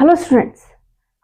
Hello students,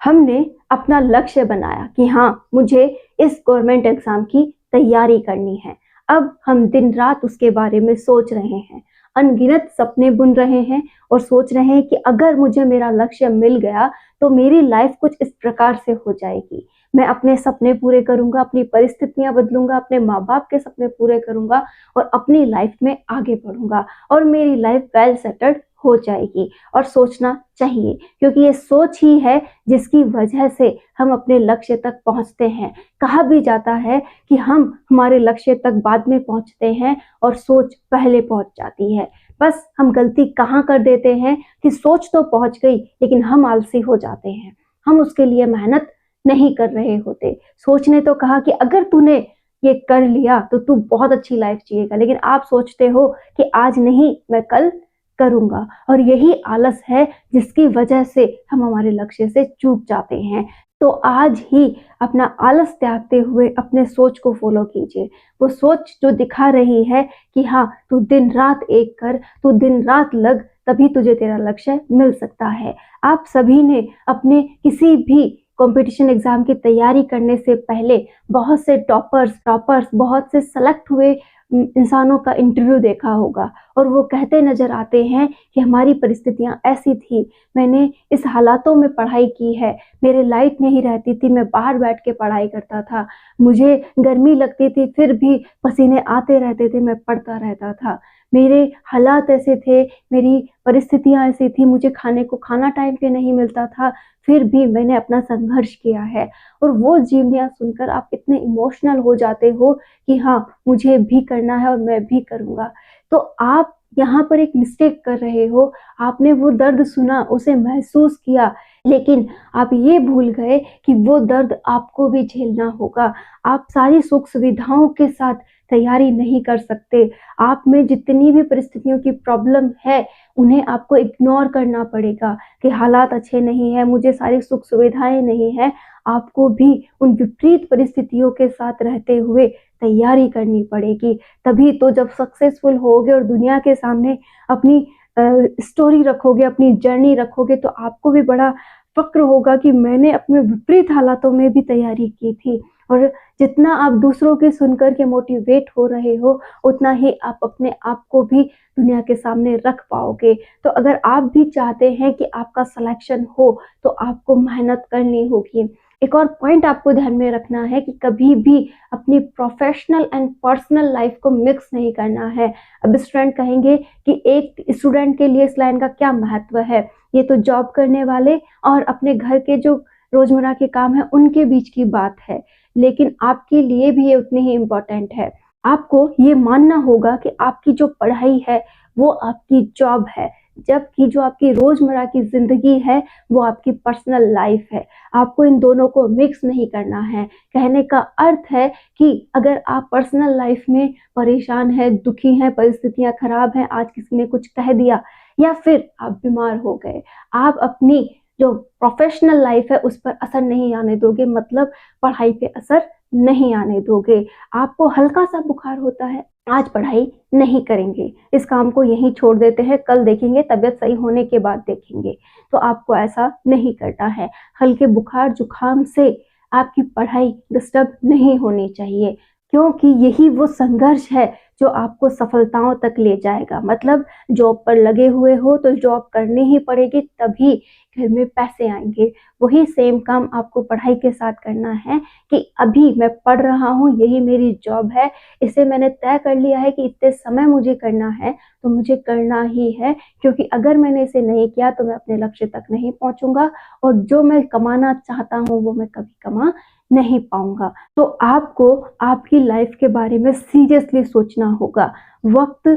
हमने अपना लक्ष्य बनाया कि हाँ मुझे इस गवर्नमेंट एग्जाम की तैयारी करनी है। अब हम दिन रात उसके बारे में सोच रहे हैं, अनगिनत सपने बुन रहे हैं और सोच रहे हैं कि अगर मुझे मेरा लक्ष्य मिल गया तो मेरी लाइफ कुछ इस प्रकार से हो जाएगी। मैं अपने सपने पूरे करूंगा, अपनी परिस्थितियां बदलूंगा, अपने माँ बाप के सपने पूरे करूंगा और अपनी लाइफ में आगे बढ़ूंगा और मेरी लाइफ वेल सेटल्ड हो जाएगी। और सोचना चाहिए, क्योंकि ये सोच ही है जिसकी वजह से हम अपने लक्ष्य तक पहुंचते हैं। कहा भी जाता है कि हम हमारे लक्ष्य तक बाद में पहुंचते हैं और सोच पहले पहुंच जाती है। बस हम गलती कहाँ कर देते हैं कि सोच तो पहुंच गई लेकिन हम आलसी हो जाते हैं, हम उसके लिए मेहनत नहीं कर रहे होते। सोच ने तो कहा कि अगर तूने ये कर लिया तो तू बहुत अच्छी लाइफ जिएगा, लेकिन आप सोचते हो कि आज नहीं मैं कल करूंगा। और यही आलस है जिसकी वजह से हम हमारे लक्ष्य से चूक जाते हैं। तो आज ही अपना आलस त्यागते हुए अपने सोच को फॉलो कीजिए। वो सोच जो दिखा रही है कि हाँ तू दिन रात एक कर, तू दिन रात लग, तभी तुझे तेरा लक्ष्य मिल सकता है। आप सभी ने अपने किसी भी कंपटीशन एग्जाम की तैयारी करने से पहले बहुत से टॉपर्स बहुत से सेलेक्ट हुए इंसानों का इंटरव्यू देखा होगा और वो कहते नजर आते हैं कि हमारी परिस्थितियां ऐसी थी, मैंने इस हालातों में पढ़ाई की है, मेरे लाइट नहीं रहती थी, मैं बाहर बैठ के पढ़ाई करता था, मुझे गर्मी लगती थी फिर भी पसीने आते रहते थे, मैं पढ़ता रहता था, मेरे हालात ऐसे थे, मेरी परिस्थितियां ऐसी थी, मुझे खाने को खाना टाइम पे नहीं मिलता था, फिर भी मैंने अपना संघर्ष किया है। और वो जीवनियां सुनकर आप इतने इमोशनल हो जाते हो कि हाँ मुझे भी करना है और मैं भी करूंगा। तो आप यहाँ पर एक मिस्टेक कर रहे हो। आपने वो दर्द सुना, उसे महसूस किया, लेकिन आप ये भूल गए कि वो दर्द आपको भी झेलना होगा। आप सारी सुख सुविधाओं के साथ तैयारी नहीं कर सकते। आप में जितनी भी परिस्थितियों की प्रॉब्लम है उन्हें आपको इग्नोर करना पड़ेगा कि हालात अच्छे नहीं है, मुझे सारी सुख सुविधाएं नहीं है। आपको भी उन विपरीत परिस्थितियों के साथ रहते हुए तैयारी करनी पड़ेगी। तभी तो जब सक्सेसफुल होगे और दुनिया के सामने अपनी स्टोरी रखोगे, अपनी जर्नी रखोगे, तो आपको भी बड़ा फक्र होगा कि मैंने अपने विपरीत हालातों में भी तैयारी की थी। और जितना आप दूसरों के सुनकर के मोटिवेट हो रहे हो उतना ही आप अपने आप को भी दुनिया के सामने रख पाओगे। तो अगर आप भी चाहते हैं कि आपका सिलेक्शन हो तो आपको मेहनत करनी होगी। एक और पॉइंट आपको ध्यान में रखना है कि कभी भी अपनी प्रोफेशनल एंड पर्सनल लाइफ को मिक्स नहीं करना है। अब स्टूडेंट कहेंगे कि एक स्टूडेंट के लिए इस लाइन का क्या महत्व है, ये तो जॉब करने वाले और अपने घर के जो रोजमर्रा के काम है उनके बीच की बात है, लेकिन आपके लिए भी ये उतनी ही इम्पोर्टेंट है। आपको ये मानना होगा कि आपकी जो पढ़ाई है वो आपकी जॉब है, जबकि जो आपकी रोजमर्रा की जिंदगी है वो आपकी पर्सनल लाइफ है। आपको इन दोनों को मिक्स नहीं करना है। कहने का अर्थ है कि अगर आप पर्सनल लाइफ में परेशान हैं, दुखी हैं, परिस्थितियां खराब हैं, आज किसी ने कुछ कह दिया या फिर आप बीमार हो गए, आप अपनी जो प्रोफेशनल लाइफ है उस पर असर नहीं आने दोगे, मतलब पढ़ाई पे असर नहीं आने दोगे। आपको हल्का सा बुखार होता है, आज पढ़ाई नहीं करेंगे, इस काम को यहीं छोड़ देते हैं, कल देखेंगे, तबीयत सही होने के बाद देखेंगे। तो आपको ऐसा नहीं करना है। हल्के बुखार जुखाम से आपकी पढ़ाई डिस्टर्ब नहीं होनी चाहिए, क्योंकि यही वो संघर्ष है जो आपको सफलताओं तक ले जाएगा। मतलब जॉब पर लगे हुए हो तो जॉब करनी ही पड़ेगी, तभी घर में पैसे आएंगे। वही सेम काम आपको पढ़ाई के साथ करना है कि अभी मैं पढ़ रहा हूँ, यही मेरी जॉब है, इसे मैंने तय कर लिया है कि इतने समय मुझे करना है तो मुझे करना ही है, क्योंकि अगर मैंने इसे नहीं किया तो मैं अपने लक्ष्य तक नहीं पहुंचूंगा और जो मैं कमाना चाहता हूँ वो मैं कभी कमा नहीं पाऊंगा। तो आपको आपकी लाइफ के बारे में सीरियसली सोचना होगा। वक्त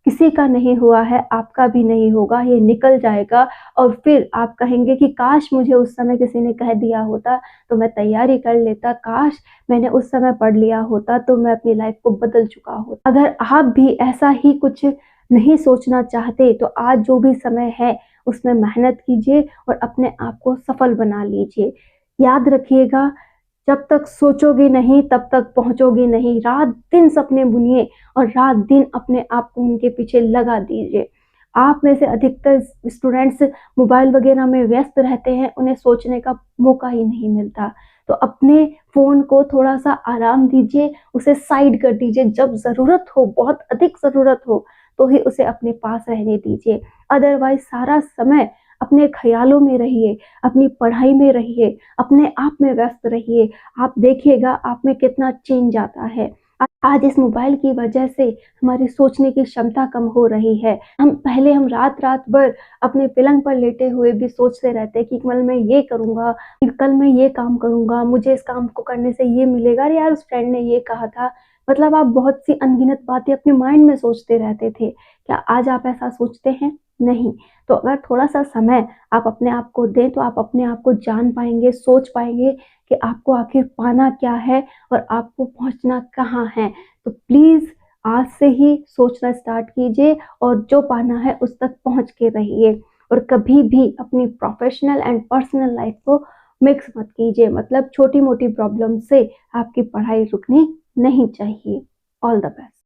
किसी का नहीं हुआ है, आपका भी नहीं होगा, ये निकल जाएगा और फिर आप कहेंगे कि काश मुझे उस समय किसी ने कह दिया होता तो मैं तैयारी कर लेता, काश मैंने उस समय पढ़ लिया होता तो मैं अपनी लाइफ को बदल चुका होता। अगर आप भी ऐसा ही कुछ नहीं सोचना चाहते तो आज जो भी समय है उसमें मेहनत कीजिए और अपने आप को सफल बना लीजिए। याद रखिएगा, जब तक सोचोगे नहीं तब तक पहुंचोगे नहीं। रात दिन सपने बुनिए और रात दिन अपने आप को उनके पीछे लगा दीजिए। आप में से अधिकतर स्टूडेंट्स मोबाइल वगैरह में व्यस्त रहते हैं, उन्हें सोचने का मौका ही नहीं मिलता। तो अपने फ़ोन को थोड़ा-सा आराम दीजिए, उसे साइड कर दीजिए, जब ज़रूरत हो, बहुत अधिक ज़रूरत हो, तो ही उसे अपने पास रहने दीजिए। अदरवाइज़ सारा समय अपने ख़्यालों में रहिए, अपनी पढ़ाई में रहिए, अपने आप में व्यस्त रहिए। आप देखिएगा आप में कितना चेंज आता है। आज इस मोबाइल की वजह से हमारी सोचने की क्षमता कम हो रही है। हम रात-रात भर अपने पलंग पर लेटे हुए भी सोचते रहते हैं कि कल मैं ये करूँगा, कल मैं ये काम करूँगा, मुझे इस काम को करने से ये मिलेगा, अरे यार उस फ्रेंड ने ये कहा था। मतलब आप बहुत सी अनगिनत बातें अपने माइंड में सोचते रहते थे। क्या आज आप ऐसा सोचते हैं? नहीं। तो अगर थोड़ा-सा समय आप अपने आप को दें, तो आप अपने आप को जान पाएँगे, सोच पाएँगे कि आपको आखिर पाना क्या है और आपको पहुँचना कहाँ है। तो प्लीज़ आज से ही सोचना स्टार्ट कीजिए और जो पाना है उस तक पहुँच के रहिए और कभी भी अपनी प्रोफ़ेशनल एंड पर्सनल लाइफ़ को मिक्स मत कीजिए। मतलब छोटी-मोटी प्रॉब्लम से आपकी पढ़ाई रुकनी नहीं चाहिए। All the best.